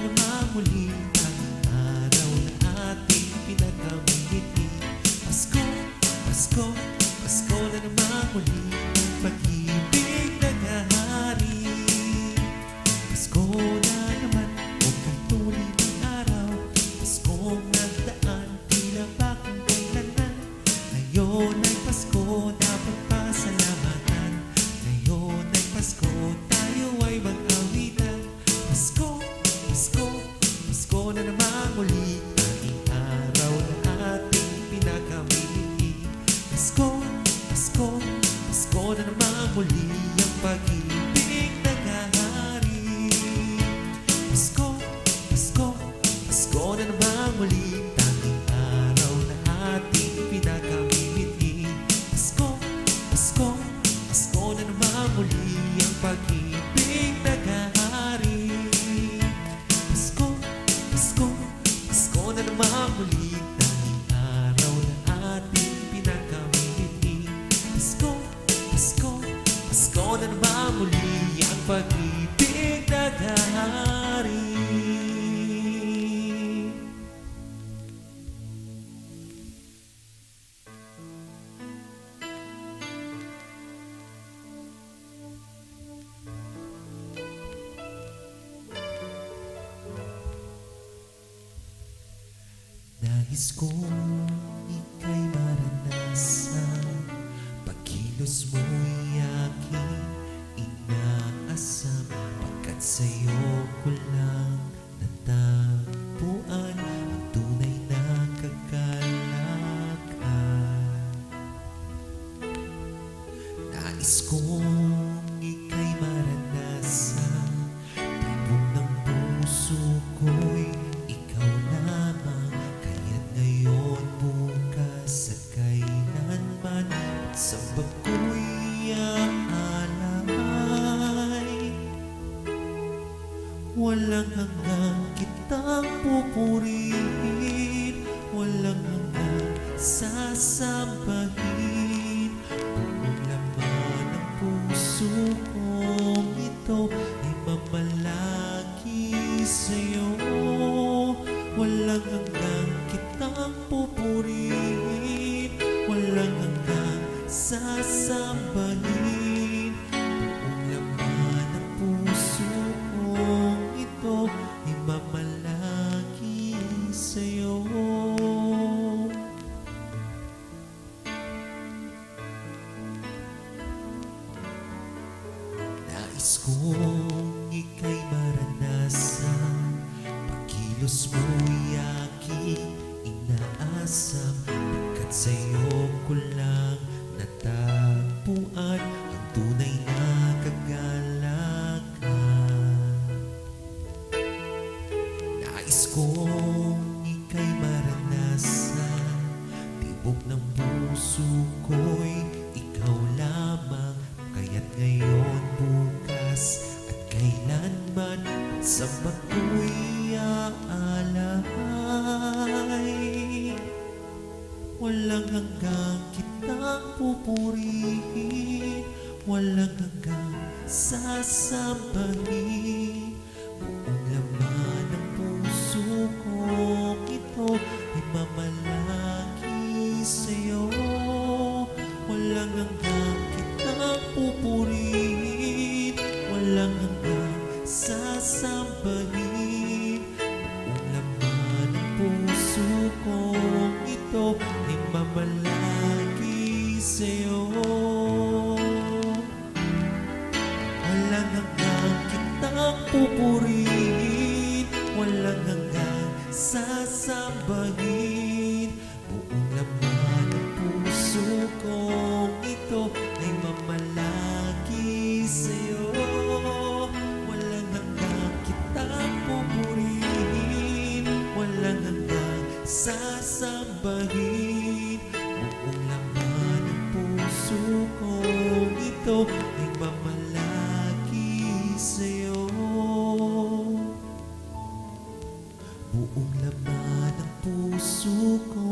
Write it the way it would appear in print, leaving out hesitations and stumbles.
namang muli ang araw na ating pinagkamiti. Pasko, Pasko, Pasko na namang muli ang pag-ibig naghahari. Pasko na naman, huwag kang tuloy ng araw. Paskong nagdaan, tila ba kung kailanan. Ngayon ay Pasko, dapat pasalamatan. Ngayon ay Pasko, tayo ay mag-awitan. Pasko, Pasko, Pasko na naman muli, tanging araw na ating pinakamiti. Pasko, Pasko, Pasko na naman muli ang pag-ibig naghahari. Pasko, Pasko, Pasko na naman muli, tanging araw na ating pinakamiti. Pasko, Pasko, Pasko na naman muli ang pag-ibig naghahari. Pasko, Pasko, Pasko na naman muli, tanging araw na ating pinakamiti. Pasko, Pasko, Pasko na naman muli ang pag-ibig naghahari. Nais kong ika'y maranasan, pagkilos mo'y aking inaasam, pagkat sa'yo ko lang natagpuan ang tunay na kagalakan. Nais kong ika'y maranasan, tibok ng puso ko'y ikaw lamang. Kaya't ngayon, bukas at kailanman, sa bago'y aalay. Walang hanggang kitang pupurihin, walang hanggang sasambahin. Buong laman ng puso kong ito ay mamalagi sa'yo. Walang hanggang kitang pupurihin, walang hanggang sasambahin. Buong laman ng puso kong ito ay mamalagi sa'yo. Nais kong ika'y maranasan, pagkilos mo'y aking inaasam, pagkat sa'yo ko lang natagpuan ang tunay na kagalakan. Nais kong ika'y maranasan, tibok ng puso ko'y ikaw lamang. Kaya't ngayon, bukas at kailanman, sa bago'y aalay. Walang hanggang kitang pupurihin, walang hanggang sasambahin. Buong laman ng puso kong ito ay mamalagi sa'yo. Walang hanggang kitang pupurihin, walang hanggang sasambahin. Buong laman ng puso kong ito ay mamalagi sa'yo. Walang hanggang kitang pupurihin, walang hanggang sasambahin. Buong laman ng puso kong ito ay mamalagi sa'yo. Walang hanggang kitang pupurihin, walang hanggang sasambahin. Buong laman ng puso kong ito ay mamalagi sa'yo. Buong laman ng puso ko